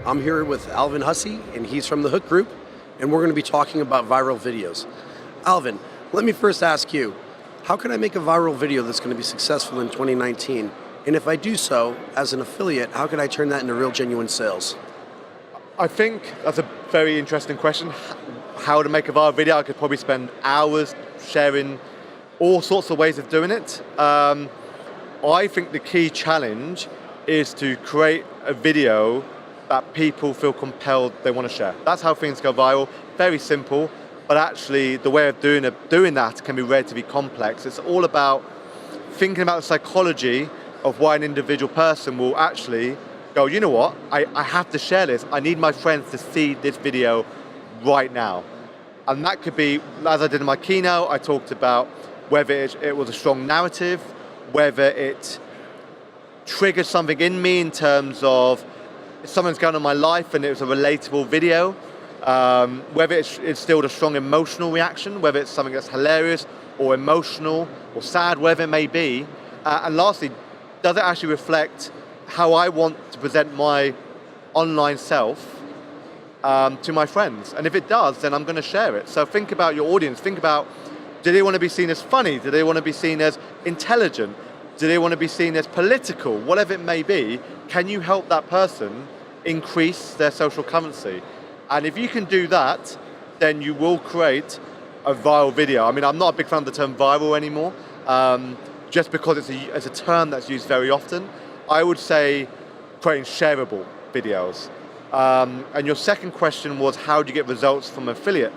I'm here with Alvin Hussey, and he's from the Hook Group, and we're going to be talking about viral videos. Alvin, let me first ask you, how can I make a viral video that's going to be successful in 2019? And if I do so, as an affiliate, how can I turn that into real genuine sales? I think that's a very interesting question. How to make a viral video, I could probably spend hours sharing all sorts of ways of doing it. I think the key challenge is to create a video that people feel compelled they want to share. That's how things go viral. Very simple, but actually the way of doing that can be relatively complex. It's all about thinking about the psychology of why an individual person will actually go, you know what, I have to share this. I need my friends to see this video right now. And that could be, as I did in my keynote, I talked about whether it was a strong narrative, whether it triggered something in me in terms of someone's going on in my life and it was a relatable video, whether it instilled a strong emotional reaction, whether it's something that's hilarious or emotional or sad, whatever it may be. And lastly, does it actually reflect how I want to present my online self to my friends? And if it does, then I'm going to share it. So think about your audience. Think about, do they want to be seen as funny? Do they want to be seen as intelligent? Do they want to be seen as political? Whatever it may be, can you help that person increase their social currency? And if you can do that, then you will create a viral video. I mean, I'm not a big fan of the term viral anymore, just because it's a term that's used very often. I would say creating shareable videos. And your second question was, how do you get results from affiliate?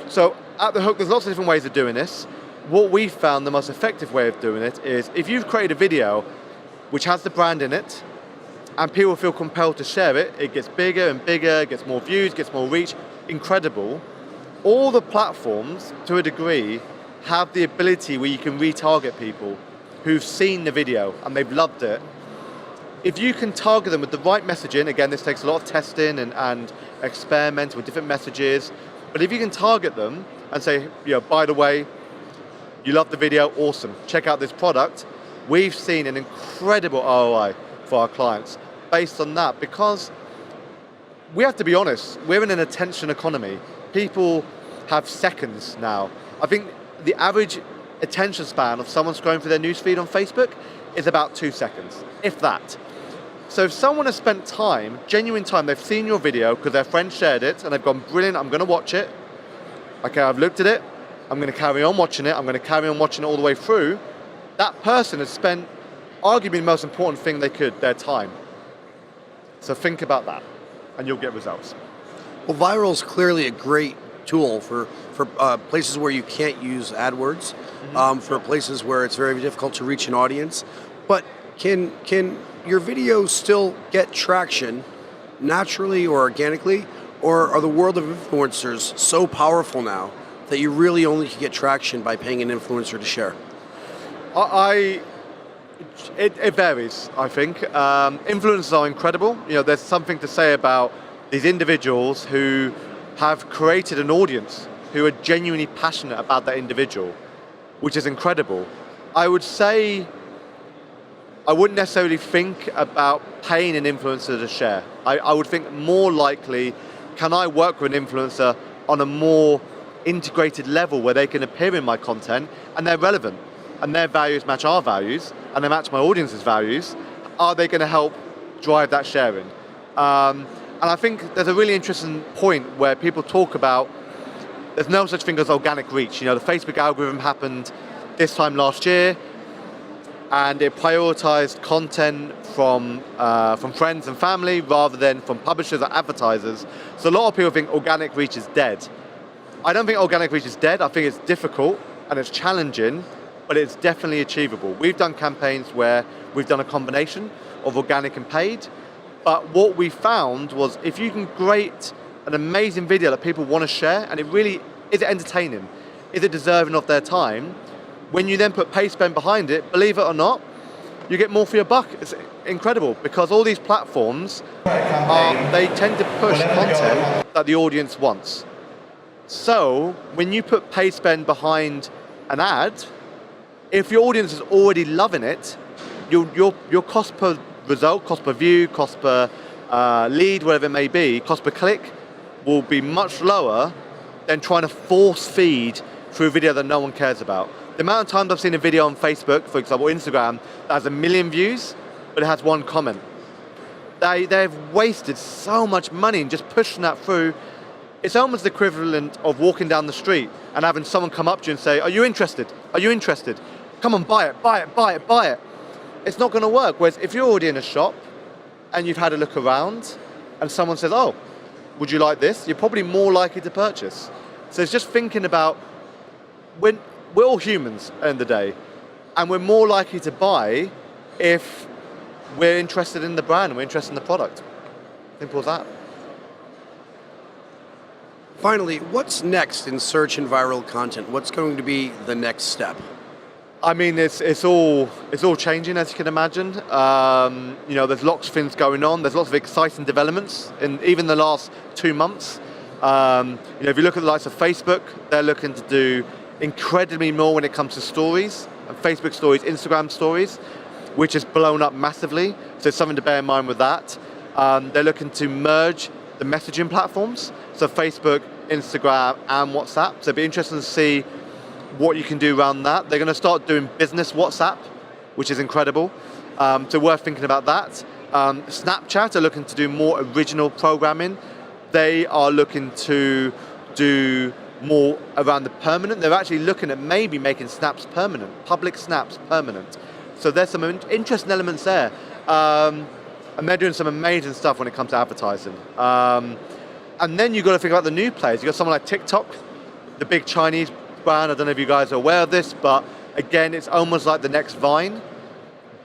So at The Hook, there's lots of different ways of doing this. What we found the most effective way of doing it is if you've created a video which has the brand in it and people feel compelled to share it, it gets bigger and bigger, it gets more views, gets more reach, incredible. All the platforms, to a degree, have the ability where you can retarget people who've seen the video and they've loved it. If you can target them with the right messaging, again, this takes a lot of testing and experimenting with different messages, but if you can target them and say, by the way, you love the video, awesome, check out this product, we've seen an incredible ROI for our clients based on that, because we have to be honest, we're in an attention economy. People have seconds now. I think the average attention span of someone scrolling through their newsfeed on Facebook is about 2 seconds, if that. So if someone has spent time, genuine time, they've seen your video because their friend shared it and they've gone, brilliant, I'm going to watch it. Okay, I've looked at it. I'm going to carry on watching it. I'm going to carry on watching it all the way through. That person has spent arguably the most important thing they could, their time. So think about that and you'll get results. Well, viral is clearly a great tool for places where you can't use AdWords, for places where it's very difficult to reach an audience. But can your videos still get traction naturally or organically, or are the world of influencers so powerful now that you really only can get traction by paying an influencer to share? It varies, I think. Influencers are incredible. There's something to say about these individuals who have created an audience who are genuinely passionate about that individual, which is incredible. I would say, I wouldn't necessarily think about paying an influencer to share. I would think more likely, can I work with an influencer on a more integrated level where they can appear in my content and they're relevant and their values match our values and they match my audience's values? Are they going to help drive that sharing? And I think there's a really interesting point where people talk about there's no such thing as organic reach. The Facebook algorithm happened this time last year and it prioritized content from friends and family rather than from publishers or advertisers. So a lot of people think organic reach is dead. I don't think organic reach is dead. I think it's difficult and it's challenging, but it's definitely achievable. We've done campaigns where we've done a combination of organic and paid, but what we found was if you can create an amazing video that people want to share, and is it entertaining? Is it deserving of their time? When you then put pay spend behind it, believe it or not, you get more for your buck. It's incredible because all these platforms, they tend to push content that the audience wants. So when you put pay spend behind an ad, if your audience is already loving it, your cost per result, cost per view, cost per lead, whatever it may be, cost per click will be much lower than trying to force feed through a video that no one cares about. The amount of times I've seen a video on Facebook, for example, Instagram, that has 1 million views, but it has 1 comment. They've wasted so much money in just pushing that through. It's almost the equivalent of walking down the street and having someone come up to you and say, are you interested? Are you interested? Come on, buy it, buy it, buy it, buy it. It's not gonna work. Whereas if you're already in a shop and you've had a look around and someone says, oh, would you like this? You're probably more likely to purchase. So it's just thinking about, when we're all humans at the end of the day, and we're more likely to buy if we're interested in the brand, we're interested in the product. Simple as that. Finally, what's next in search and viral content? What's going to be the next step? I mean, it's all changing, as you can imagine. There's lots of things going on. There's lots of exciting developments in even the last 2 months. If you look at the likes of Facebook, they're looking to do incredibly more when it comes to stories, and Facebook stories, Instagram stories, which has blown up massively. So it's something to bear in mind with that. They're looking to merge the messaging platforms, so Facebook, Instagram, and WhatsApp. So it'd be interesting to see what you can do around that. They're going to start doing business WhatsApp, which is incredible. So worth thinking about that. Snapchat are looking to do more original programming. They are looking to do more around the permanent. They're actually looking at maybe making snaps permanent, public snaps permanent. So there's some interesting elements there. And they're doing some amazing stuff when it comes to advertising. And then you've got to think about the new players. You've got someone like TikTok, the big Chinese brand. I don't know if you guys are aware of this, but again, it's almost like the next Vine.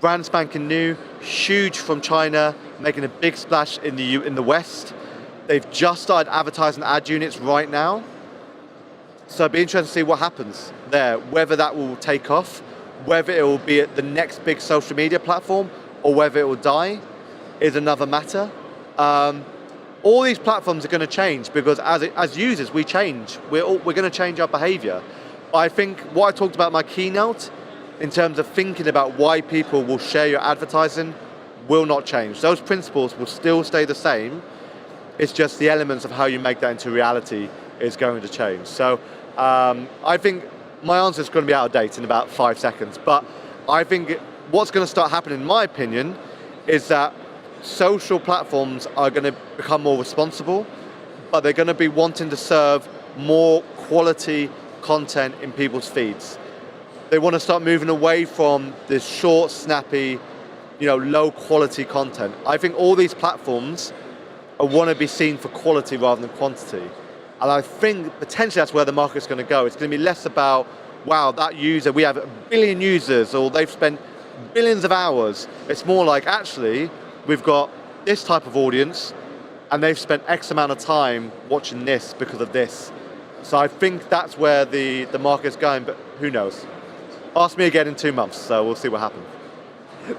Brand spanking new, huge from China, making a big splash in the West. They've just started advertising ad units right now. So it'd be interesting to see what happens there, whether that will take off, whether it will be at the next big social media platform, or whether it will die is another matter. All these platforms are going to change because as users, we change. We're going to change our behavior. But I think what I talked about in my keynote, in terms of thinking about why people will share your advertising, will not change. Those principles will still stay the same. It's just the elements of how you make that into reality is going to change. So I think my answer is going to be out of date in about 5 seconds. But I think what's going to start happening, in my opinion, is that social platforms are going to become more responsible, but they're going to be wanting to serve more quality content in people's feeds. They want to start moving away from this short, snappy, low quality content. I think all these platforms want to be seen for quality rather than quantity. And I think potentially that's where the market's going to go. It's going to be less about, wow, that user, we have 1 billion users, or they've spent billions of hours. It's more like, actually, we've got this type of audience and they've spent X amount of time watching this because of this. So I think that's where the market's going, but who knows? Ask me again in 2 months, so we'll see what happens.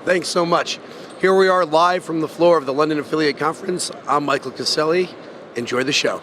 Thanks so much. Here we are live from the floor of the London Affiliate Conference. I'm Michael Caselli. Enjoy the show.